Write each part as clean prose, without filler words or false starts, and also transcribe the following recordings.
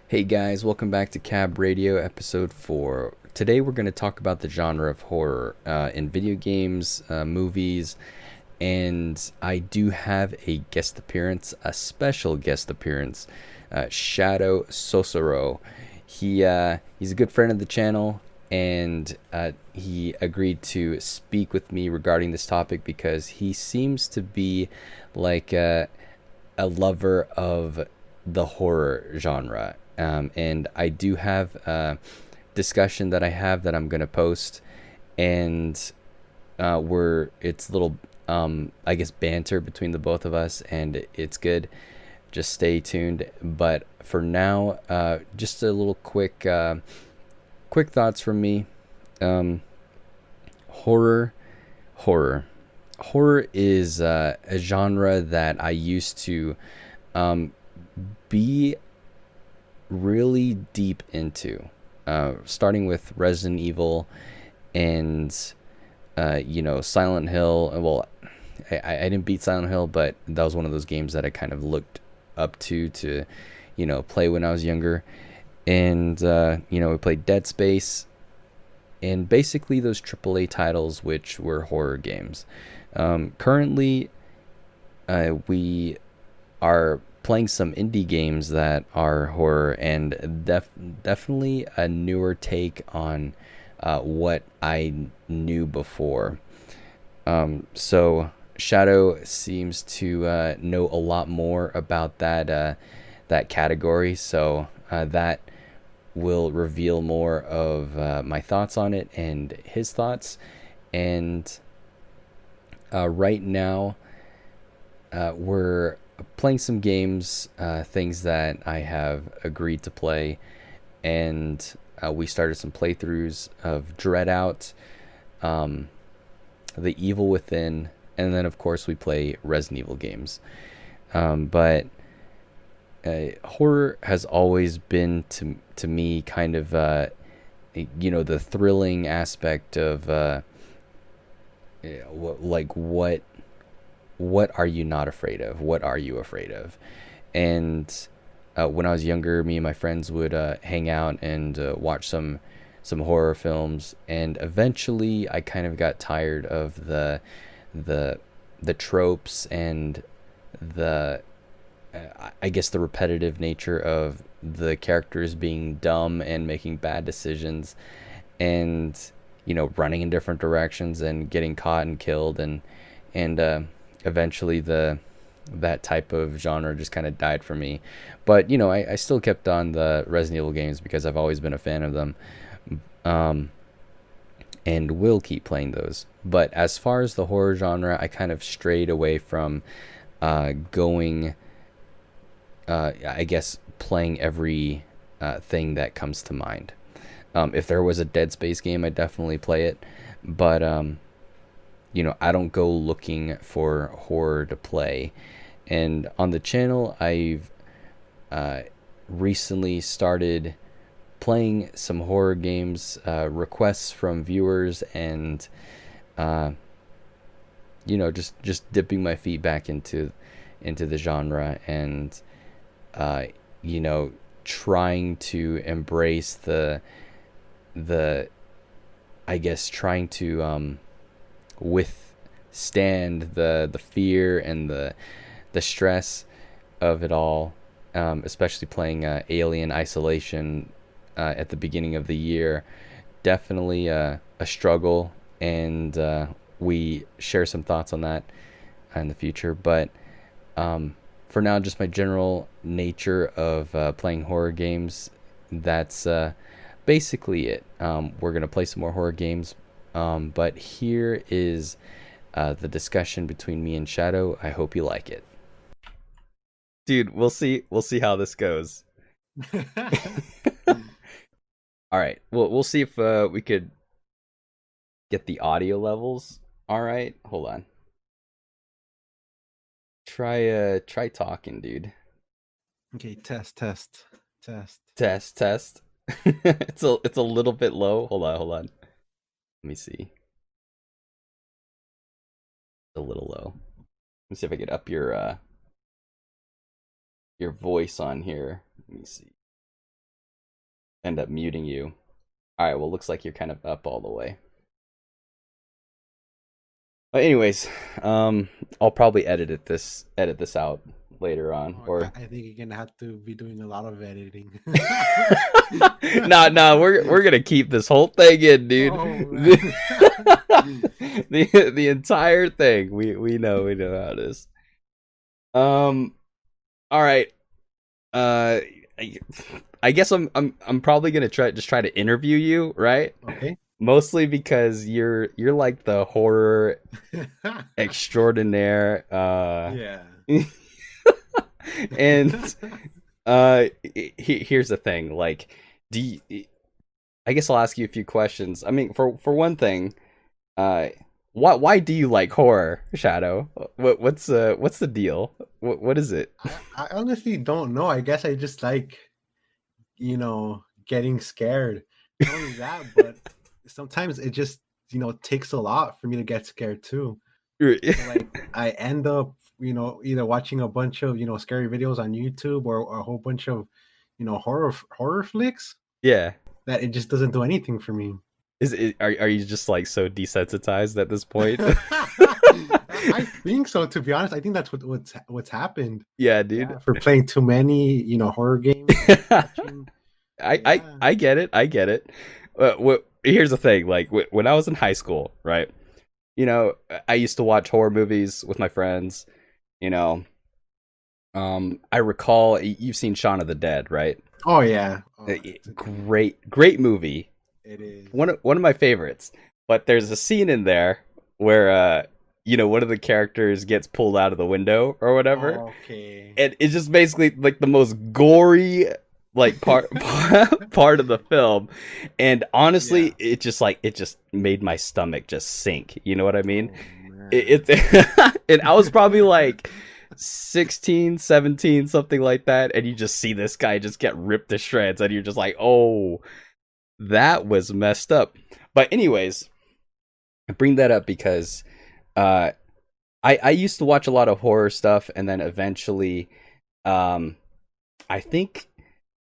Hey guys, welcome back to Cab Radio episode 4. Today we're going to talk about the genre of horror in video games, movies, and I do have a guest appearance, a special guest appearance, ShadowSoSoRo. He's a good friend of the channel, and he agreed to speak with me regarding this topic because he seems to be like a lover of the horror genre. And I do have a discussion that I have that I'm going to post, and we're it's a little I guess banter between the both of us, and it's good. Just stay tuned. But for now, just a little quick thoughts from me. Um, horror, horror, horror is a genre that I used to um, be really deep into, starting with Resident Evil and Silent Hill. Well, I didn't beat Silent Hill, but that was one of those games that I kind of looked up to play when I was younger. And we played Dead Space and basically those AAA titles, which were horror games. Currently, we are playing some indie games that are horror, and definitely a newer take on what I knew before. So Shadow seems to know a lot more about that category, so that will reveal more of my thoughts on it and his thoughts. And right now, we're playing some games, things that I have agreed to play, and we started some playthroughs of Dread Out, The Evil Within, and then of course we play Resident Evil games. But horror has always been to me kind of the thrilling aspect of what are you not afraid of? What are you afraid of? And when I was younger, me and my friends would hang out and watch some horror films, and eventually I kind of got tired of the the tropes and the I guess the repetitive nature of the characters being dumb and making bad decisions, and running in different directions and getting caught and killed, and eventually that type of genre just kind of died for me. But I still kept on the Resident Evil games because I've always been a fan of them, um, and will keep playing those. But as far as the horror genre, I kind of strayed away from going, I guess, playing every thing that comes to mind. If there was a Dead Space game, I'd definitely play it. But I don't go looking for horror to play. And on the channel, I've recently started playing some horror games, requests from viewers, and just dipping my feet back into the genre, and uh, you know trying to embrace the I guess trying to withstand the fear and the stress of it all, especially playing Alien Isolation at the beginning of the year. Definitely a struggle, and we share some thoughts on that in the future. But for now, just my general nature of playing horror games. That's basically it. We're gonna play some more horror games, but here is the discussion between me and Shadow. I hope you like it, dude. We'll see. We'll see how this goes. All right. We'll see if we could get the audio levels. All right. Hold on. Try talking, dude. Okay, test. Test. It's a little bit low. Hold on. Let me see. It's a little low. Let me see if I can up your voice on here. Let me see. end up muting you. All right, well, looks like you're kind of up all the way. But anyways, I'll probably edit this out later on, Oh, or I think you're gonna have to be doing a lot of editing. nah, we're gonna keep this whole thing in, dude. Oh man. The entire thing. We know how it is. Um, all right. Uh, I, I guess I'm probably gonna try to interview you, right? Okay. Mostly because you're like the horror extraordinaire. Yeah. And here's the thing. Like, do you, I guess I'll ask you a few questions. I mean, for one thing, uh, why do you like horror, Shadow? What's the deal? What is it? I honestly don't know. I guess I just like, getting scared. Not only that, but sometimes it just, takes a lot for me to get scared too. So like I end up, either watching a bunch of, scary videos on YouTube or a whole bunch of, horror flicks Yeah. that it just doesn't do anything for me. Is it are you just like so desensitized at this point? I think so, to be honest. I think that's what's happened. Yeah, dude. Yeah, for playing too many, horror games, watching. Yeah. I get it. I get it. Here's the thing. Like when I was in high school, right? You know, I used to watch horror movies with my friends. You know, I recall you've seen Shaun of the Dead, right? Oh yeah. Oh, Great movie. it is. One of my favorites. But there's a scene in there where one of the characters gets pulled out of the window or whatever. Okay. And it's just basically like the most gory like part of the film. And honestly, Yeah. it just made my stomach just sink. You know what I mean? Oh It, man. and I was probably like 16, 17, something like that, and you just see this guy just get ripped to shreds and you're just like, "Oh, that was messed up." But anyways, I bring that up because uh I used to watch a lot of horror stuff, and then eventually I think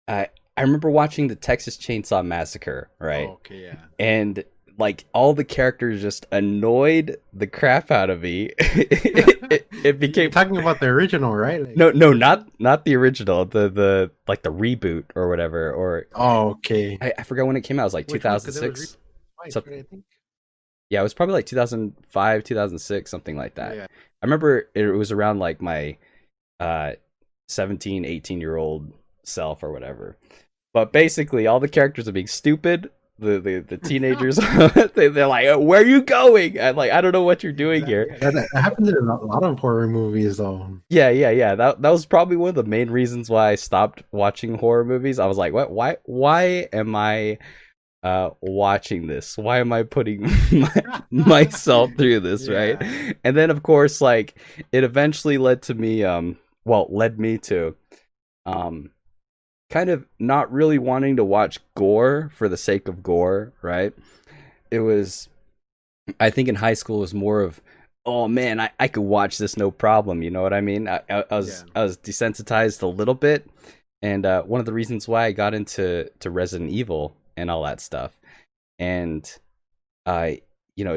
I remember watching the Texas Chainsaw Massacre, right? Okay, yeah. And like all the characters just annoyed the crap out of me. It You're became talking about the original, right? Like, no, not the original, the like the reboot or whatever. Or oh, okay. I forgot when it came out. It was like Which one? Because it was 2006. twice, So right? I think. yeah, it was probably like 2005, 2006, something like Oh that. yeah. I remember it was around like my uh 17, 18-year-old self or whatever. But basically, all the characters are being stupid. The teenagers, they're like, "Oh, where are you going?" I'm like, "I don't know what you're doing here." Exactly. That happens in a lot of horror movies, though. Yeah. That was probably one of the main reasons why I stopped watching horror movies. I was like, "What? Why am I watching this? Why am I putting myself through this?" Right? Yeah. And then, of course, like it eventually led me to um kind of not really wanting to watch gore for the sake of gore, right? It was, I think in high school, it was more of, oh man, I could watch this no problem. You know what I mean? Yeah. I was desensitized a little bit, and one of the reasons why I got to Resident Evil and all that stuff, and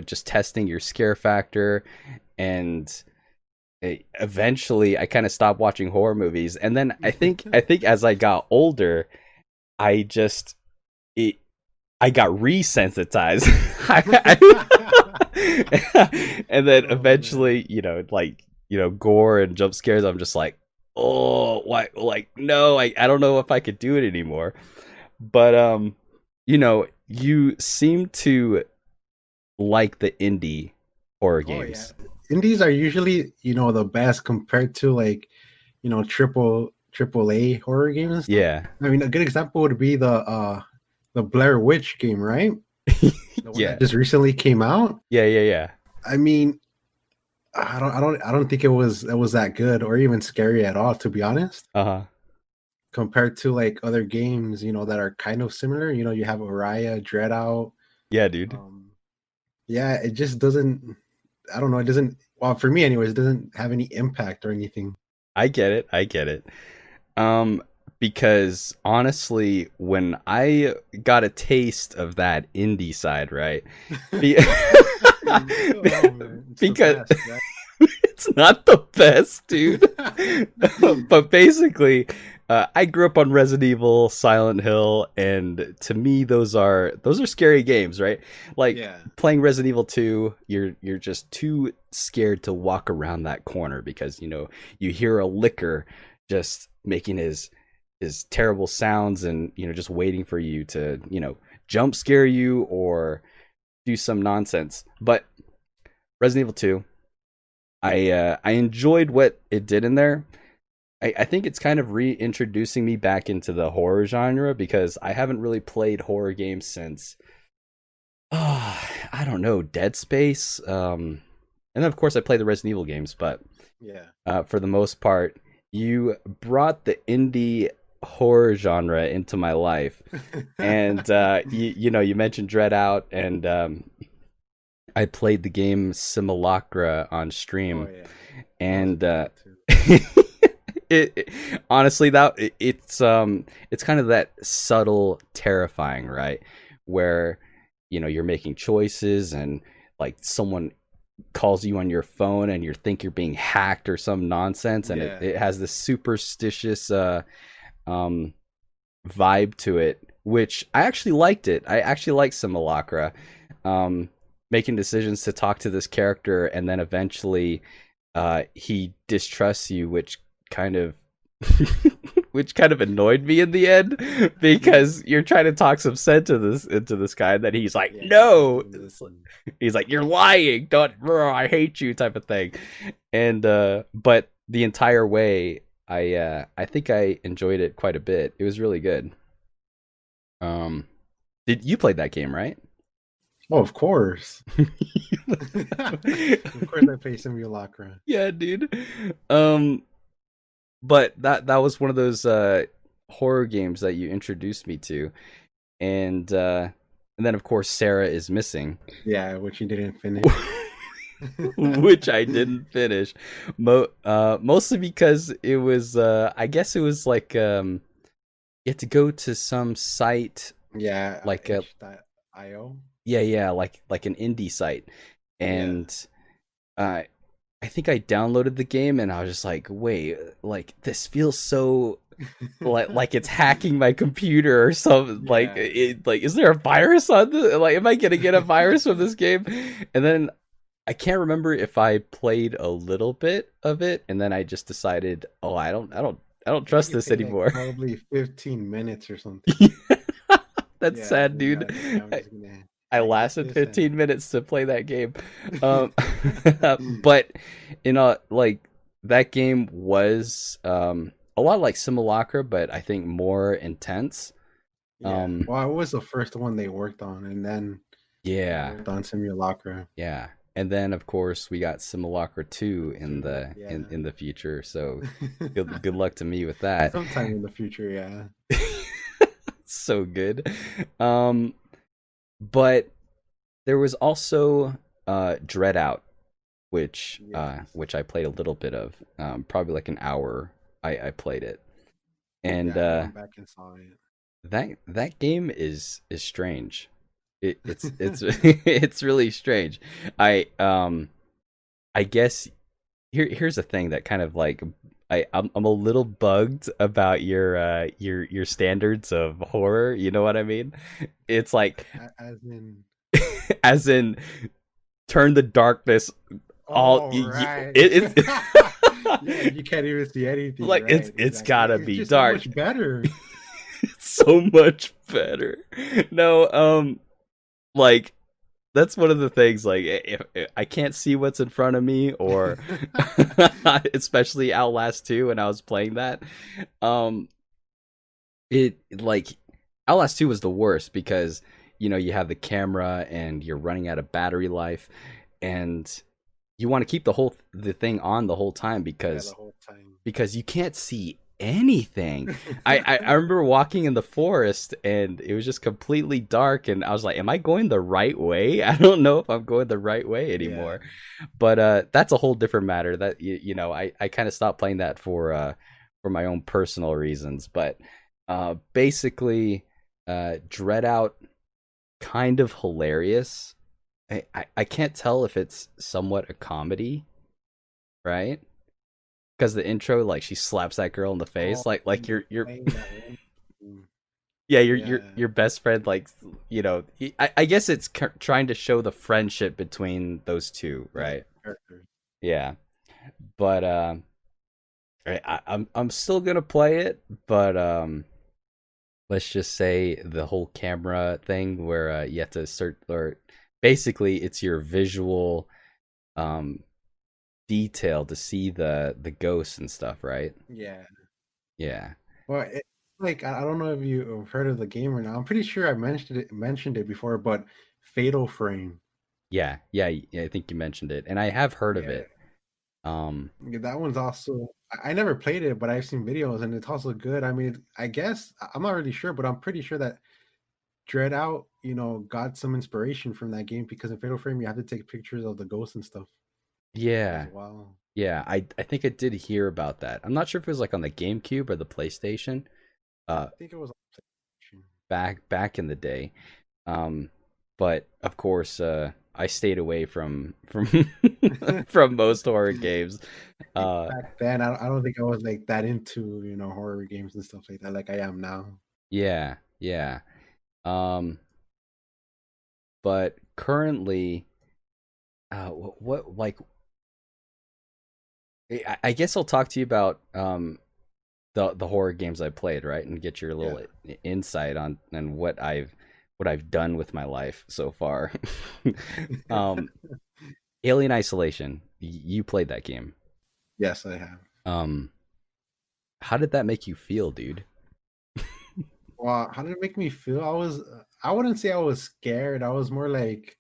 just testing your scare factor, and eventually I kind of stopped watching horror movies, and then I think as I got older, I just it I got resensitized. And then Oh man. eventually, gore and jump scares, I'm just like, oh, why? Like, no, I don't know if I could do it anymore. But you seem to like the indie horror Oh yeah. games. Indies are usually, the best compared to like, triple A horror games and stuff. Yeah. I mean, a good example would be the Blair Witch game, right? The one Yeah. that just recently came out. Yeah. I mean, I don't think it was that good or even scary at all, to be honest. Uh-huh. Compared to like other games, that are kind of similar. You have Araya, Dread Out. Yeah, dude. Um, yeah, it just doesn't. I don't know. It doesn't. Well, for me, anyways, it doesn't have any impact or anything. I get it. I get it. Um because honestly, when I got a taste of that indie side, right? Be- Oh man, it's the because best, right? it's not the best, dude. But basically, I grew up on Resident Evil, Silent Hill, and to me, those are scary games, right? Like Yeah, playing Resident Evil 2, you're just too scared to walk around that corner because you hear a licker just making his terrible sounds and just waiting for you to jump scare you or do some nonsense. But Resident Evil 2, I enjoyed what it did in there. I think it's kind of reintroducing me back into the horror genre because I haven't really played horror games since I don't know, Dead Space. And then of course I play the Resident Evil games, but yeah. for the most part, you brought the indie horror genre into my life. And you mentioned Dread Out, and I played the game Simulacra on Oh stream, yeah, that was a and good one too. it honestly it's kind of that subtle terrifying, right? Where you're making choices and like someone calls you on your phone and you think you're being hacked or some nonsense, and it, Yeah, it has this superstitious um vibe to it, which I actually liked. I actually liked Simulacra. um Making decisions to talk to this character, and then eventually he distrusts you, which kind of which kind of annoyed me in the end because you're trying to talk some sense into this guy, and then he's like, yeah. He just no, didn't listen. he's like, you're lying, don't, I hate you, type of thing. And but the entire way, I think I enjoyed it quite a bit. It was really good. Did you play that game, right? Oh, of course. Of course, I play Simulacra. Yeah, dude. um but that was one of those horror games that you introduced me to, and then of course Sarah is missing. Yeah, which you didn't finish. Which I didn't finish, mostly because it was I guess it was like you had to go to some site, Yeah, like a itch.io. yeah, like an indie site, Yeah. and uh I think I downloaded the game and I was just like, wait, like this feels so like it's hacking my computer or something. Like Yeah. like is there a virus on this? Like, am I gonna get a virus from this game? And then I can't remember if I played a little bit of it, and then I just decided, oh, I don't I think trust you this played like anymore. probably 15 minutes or something. That's Yeah, sad, and then you're dude. like, okay, I'm just gonna I hack lasted this 15 and minutes to play that game. Um, but like that game was a lot like Simulacra, but I think more intense. yeah. Um, Well, it was the first one they worked on, and then they yeah, worked on Simulacra yeah. And then of course we got Simulacra 2 in too. the Yeah. in the future. So good luck to me with that. Sometime in the future, yeah. So good. Um, but there was also Dread Out, Yes. which I played a little bit of, probably like an hour. I played it, and Yeah, I went back and saw it. that game is strange. It's it's really strange. I guess here's the thing that kind of like I'm a little bugged about your standards of horror. You know what I mean? It's like As in, as in turn the darkness all oh right. it's Yeah, you can't even see anything, like right? it's Exactly. gotta It's be just so dark. much better. It's so much better. No, like that's one of the things, like if I can't see what's in front of me, or especially Outlast 2 when I was playing that, um it like Outlast 2 was the worst because you have the camera and you're running out of battery life, and you want to keep the thing on the whole time Yeah, the because whole time. you can't see anything. I remember walking in the forest and it was just completely dark, and I was like, am I going the right way? I don't know if I'm going the right way Yeah. anymore. But that's a whole different matter. That I kind of stopped playing that for for my own personal reasons. But basically, Dread Out kind of hilarious. I can't tell if it's somewhat a comedy, right? Because the intro, like she slaps that girl in the Oh, face, like when they're you're playing that one. Mm, yeah, yeah, your best friend, like I guess it's trying to show the friendship between those two, the right? characters. Yeah, but I'm still gonna play it, but let's just say the whole camera thing where you have to search, or basically it's your visual um detail to see the ghosts and stuff, right? Yeah. Yeah, Well, like I don't know if you've heard of the game or not. I'm pretty sure I mentioned it before, but Fatal Frame. yeah. I think you mentioned it, and I have heard of Yeah, it. Um, yeah, that one's also. I never played it, but I've seen videos, and it's also good. I mean, I guess I'm not really sure, but I'm pretty sure that Dread Out, got some inspiration from that game because in Fatal Frame you have to take pictures of the ghosts and stuff as yeah, well. yeah. I think I did hear about that. I'm not sure if it was like on the GameCube or the PlayStation. I Uh, think it was on back in the day. Um, but of course, I stayed away from PlayStation. from most horror games. Uh, Back then, I don't think I was like that into horror games and stuff like that, like I am now. yeah, yeah. Um, but currently, what like I guess I'll talk to you about the horror games I played, right, and get your Yeah. little insight on what I've done with my life so far. um, Alien Isolation. You played that game. Yes, I have. Um, how did that make you feel, dude? Well, how did it make me feel? I wouldn't say I was scared. I was more like,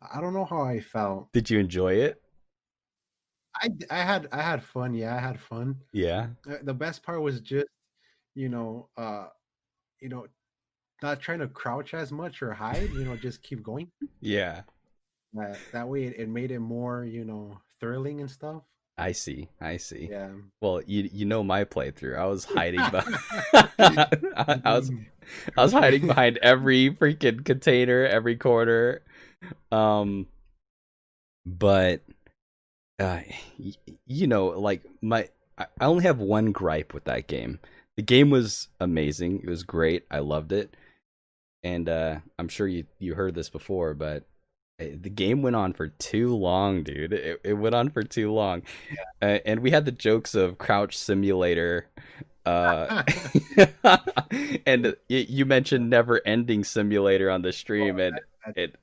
I don't know how I felt. Did you enjoy it? I had fun. Yeah, I had fun. Yeah. The best part was just, you know, uh, you know, not trying to crouch as much or hide. Just keep going. Yeah. That way, it made it more, thrilling and stuff. I see. I see. Yeah. Well, you know my playthrough. I was hiding behind Being I was hiding crouching. behind every freaking container, every corner. Um but uh y- like I only have one gripe with that game. The game was amazing. It was great. I loved it. And I'm sure you heard this before, but the game went on for too long, dude. It went on for too long, and we had the jokes of Crouch Simulator, uh, and you mentioned Never Ending Simulator on the Oh, stream, and that it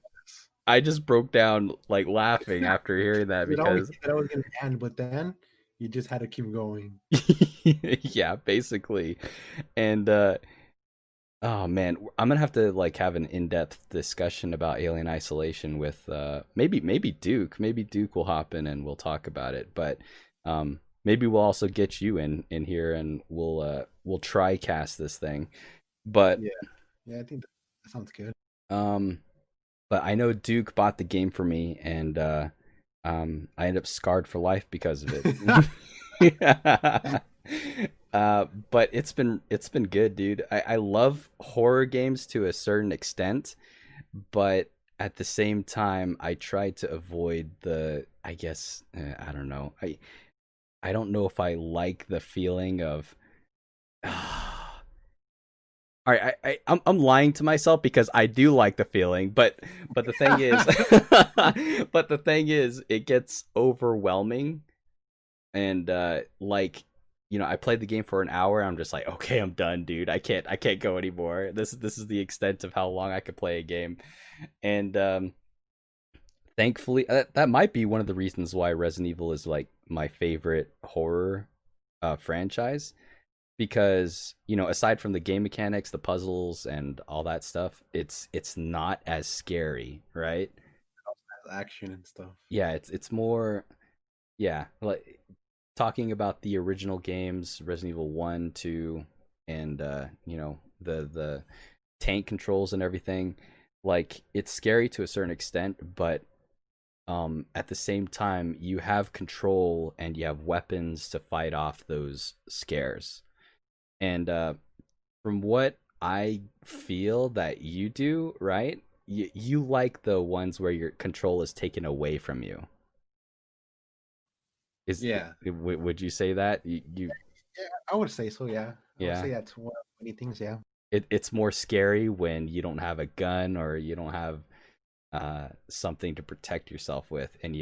I just broke down like laughing after hearing that it always because said that I was gonna end, but then you just had to keep going. yeah, basically, and oh man, I'm gonna have to like have an in-depth discussion about Alien Isolation with maybe Duke. Maybe Duke will hop in and we'll talk about it. But maybe we'll also get you in here and we'll try cast this thing. But Yeah, yeah, I think that sounds good. um but I know Duke bought the game for me and I end up scarred for life because of it. But it's been good, dude. I love horror games to a certain extent, but at the same time, I try to avoid the. I guess I don't know. I don't know if I like the feeling of. All right, I'm lying to myself because I do like the feeling, but the thing is, but the thing is, it gets overwhelming and like I played the game for an hour. I'm just like, okay, I'm done, dude. I can't go anymore. This is the extent of how long I could play a game. And thankfully, that might be one of the reasons why Resident Evil is like my favorite horror franchise, because aside from the game mechanics, the puzzles and all that stuff, it's not as scary, right? Action and stuff. Yeah, it's more, yeah, like talking about the original games, Resident Evil 1, 2, and the tank controls and everything, like it's scary to a certain extent, but At the same time, you have control and you have weapons to fight off those scares. And from what I feel that you do, right? You like the ones where your control is taken away from you. Is Yeah, would you say that yeah, I would say so. Yeah, I would yeah? say that's one of many things. Yeah, It's more scary when you don't have a gun or you don't have something to protect yourself with, and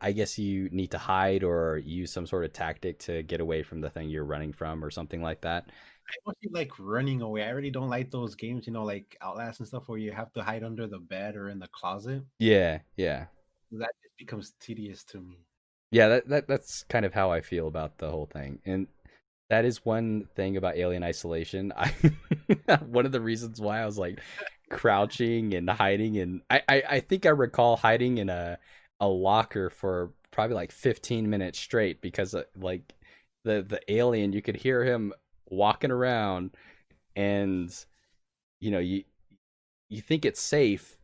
I guess you need to hide or use some sort of tactic to get away from the thing you're running from or something like that. I mostly like running away. I really don't like those games, like Outlast and stuff, where you have to hide under the bed or in the closet. Yeah, yeah. That just becomes tedious to me. Yeah, that's kind of how I feel about the whole thing. And that is one thing about Alien Isolation. I one of the reasons why I was like crouching and hiding, and I think I recall hiding in a locker for probably like 15 minutes straight because like the alien, you could hear him walking around, and you think it's safe,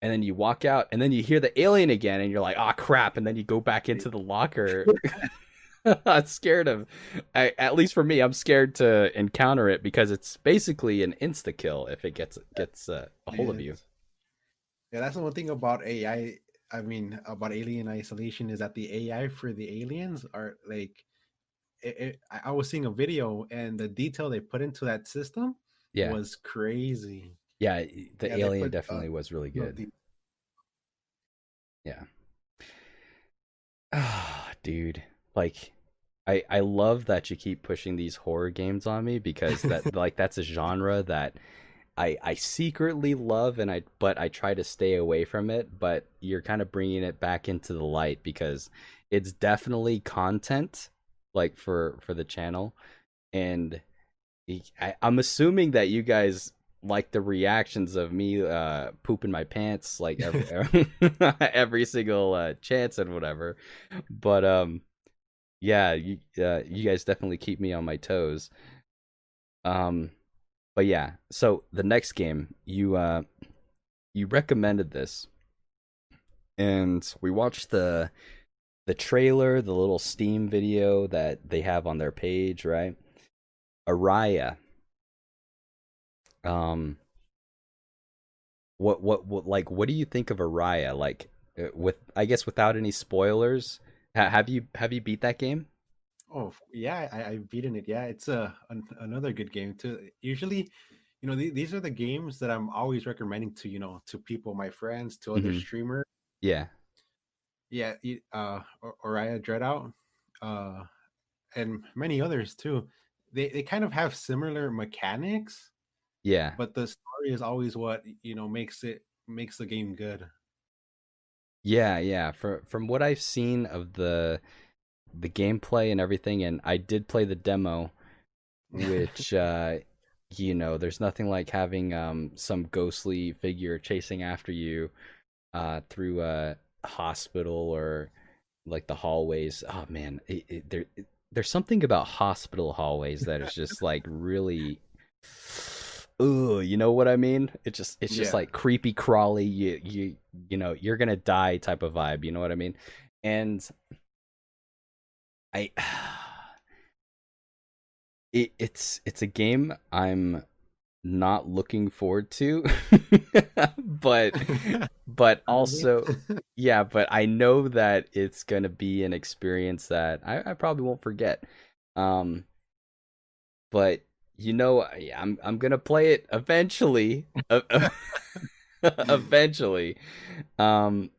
and then you walk out, and then you hear the alien again, and you're like, "Ah, crap!" And then you go back into the locker. I'm scared of. At least for me, I'm scared to encounter it because it's basically an insta kill if it gets a hold of you. Yes. Yeah, that's the one thing about AI. I mean, about Alien Isolation is that the AI for the aliens are like, I was seeing a video and the detail they put into that system Yeah, was crazy. yeah. The Yeah, they alien put definitely was really no good. Yeah. Ah, dude. Like, I love that you keep pushing these horror games on me because that's a genre that I secretly love, and I try to stay away from it, but you're kind of bringing it back into the light because it's definitely content like for the channel, and I'm assuming that you guys like the reactions of me pooping my pants like every every single chance and whatever. But yeah, you guys definitely keep me on my toes. Um but yeah, so the next game you recommended this, and we watched the trailer, the little Steam video that they have on their page, right? Araya. Um what do you think of Araya? Like with I guess without any spoilers, have you beat that game? Oh yeah, I've beaten it. Yeah, it's another good game too. Usually, these are the games that I'm always recommending to to people, my friends, to other Mm-hmm. streamers. Yeah, Yeah, Oriya Dreadout, and many others too. They kind of have similar mechanics, yeah, but the story is always what makes the game good. yeah. From what I've seen of the gameplay and everything, and I did play the demo, which there's nothing like having some ghostly figure chasing after you through a hospital or like the hallways. Oh man, there's something about hospital hallways that is just like really, ooh, you know what I mean? It's just Yeah. like creepy crawly. You're gonna die type of vibe. You know what I mean? And I, it's a game I'm not looking forward to, but Really? also yeah, but I know that it's gonna be an experience that I probably won't forget. Um, but I'm gonna play it eventually. Eventually. Um,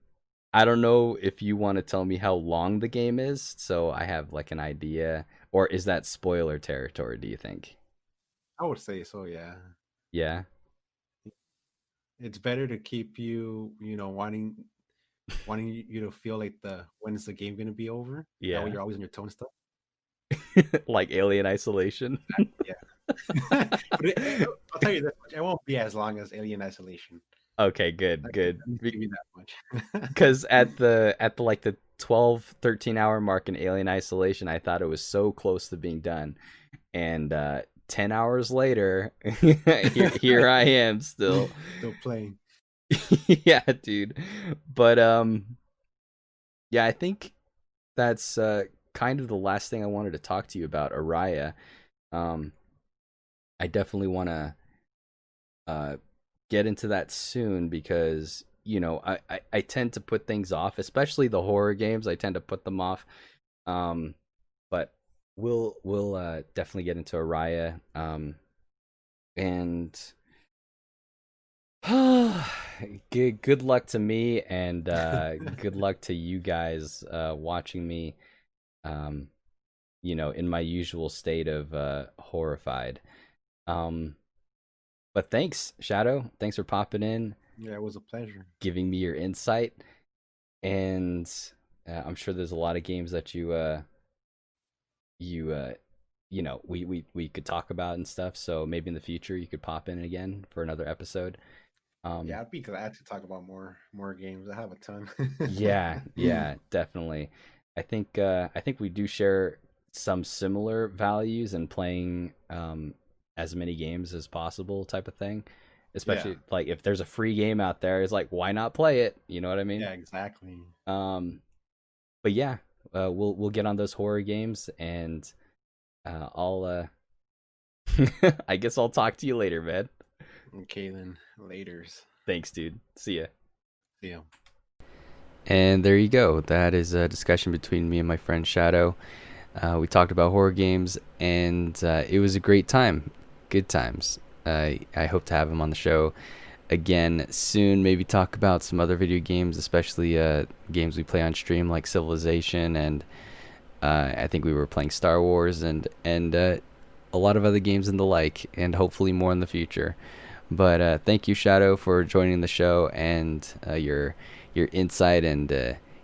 I don't know if you want to tell me how long the game is, so I have like an idea, or is that spoiler territory? Do you think? I would say so. Yeah, Yeah, it's better to keep you, wanting you to feel like the when is the game going to be over. That way, yeah, you're always on your toe and stuff. like Alien Isolation. Yeah, but I'll tell you this much: it won't be as long as Alien Isolation. Okay, I good, can good. at least give you that much. Because at the like the 12, 13 hour mark in Alien Isolation, I thought it was so close to being done, and 10 hours later, here I am still. Still playing. Yeah, dude. But yeah, I think that's kind of the last thing I wanted to talk to you about, Araya. Um, I definitely want to uh, get into that soon because I tend to put things off, especially the horror games. I tend to put them off. Um, but we'll definitely get into Araya. And good luck to me, and good luck to you guys watching me. Um, in my usual state of horrified. Um, but thanks, Shadow. Thanks for popping in, Yeah, it was a pleasure. giving me your insight, and I'm sure there's a lot of games that you we could talk about and stuff. So maybe in the future you could pop in again for another episode. Yeah, Um, I'd be glad to talk about more games. I have a ton. yeah, yeah, definitely. I think we do share some similar values in playing as many games as possible type of thing. Yeah, Especially like if there's a free game out there, it's like why not play it? You know what I mean? yeah, exactly. Um, but yeah, we'll get on those horror games, and I'll I guess I'll talk to you later, man. Okay, then laters. Thanks, dude. See ya. See ya. And there you go. That is a discussion between me and my friend Shadow. We talked about horror games, and it was a great time. Good times. I hope to have him on the show again soon. Maybe talk about some other video games, especially games we play on stream like Civilization, and I think we were playing Star Wars, and a lot of other games and the like, and hopefully more in the future. But thank you, Shadow, for joining the show, and your insight and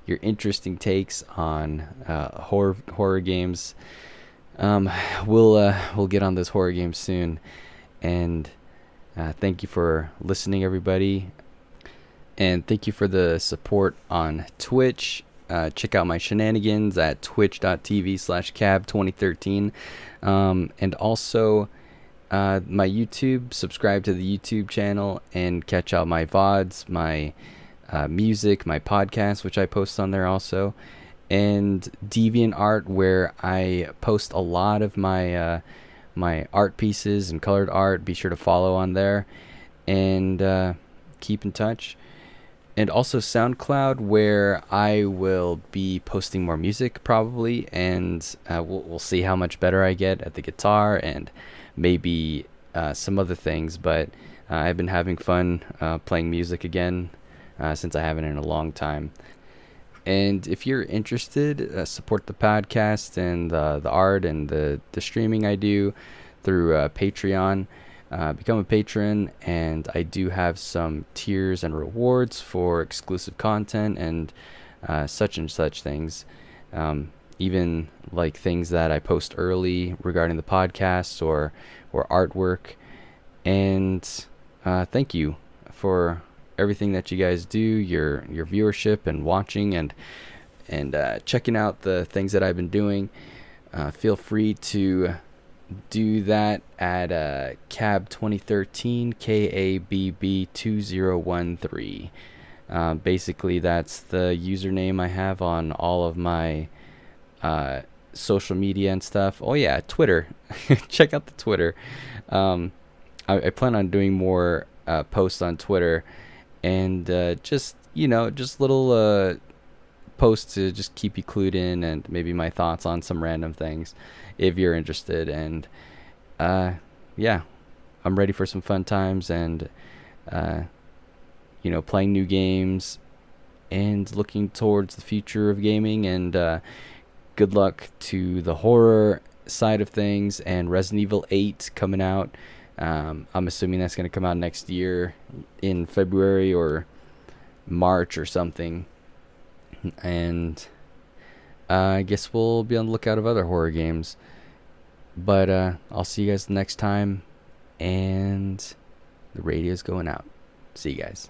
your interesting takes on horror games. Um, we'll get on those horror games soon, and thank you for listening, everybody, and thank you for the support on Twitch. Check out my shenanigans at twitch.tv/cab2013, and also my YouTube. Subscribe to the YouTube channel and catch out my VODs, my music, my podcast, which I post on there also, and DeviantArt, where I post a lot of my art pieces and colored art. Be sure to follow on there, and keep in touch. And also SoundCloud, where I will be posting more music probably, and we'll see how much better I get at the guitar and maybe some other things. But I've been having fun playing music again since I haven't in a long time. And if you're interested, support the podcast and the art and the streaming I do through Patreon. Become a patron, and I do have some tiers and rewards for exclusive content and such things. Even like things that I post early regarding the podcast or artwork. And thank you for everything that you guys do, your viewership and watching and checking out the things that I've been doing. Feel free to do that at cab 2013 KABB 2013. Basically, that's the username I have on all of my social media and stuff. Oh yeah, Twitter. Check out the Twitter. I plan on doing more posts on Twitter, and just little posts to just keep you clued in, and maybe my thoughts on some random things if you're interested. And yeah, I'm ready for some fun times, and playing new games and looking towards the future of gaming. And good luck to the horror side of things and Resident Evil 8 coming out. I'm assuming that's going to come out next year in February or March or something. And I guess we'll be on the lookout of other horror games. But I'll see you guys next time. And the radio's going out. See you guys.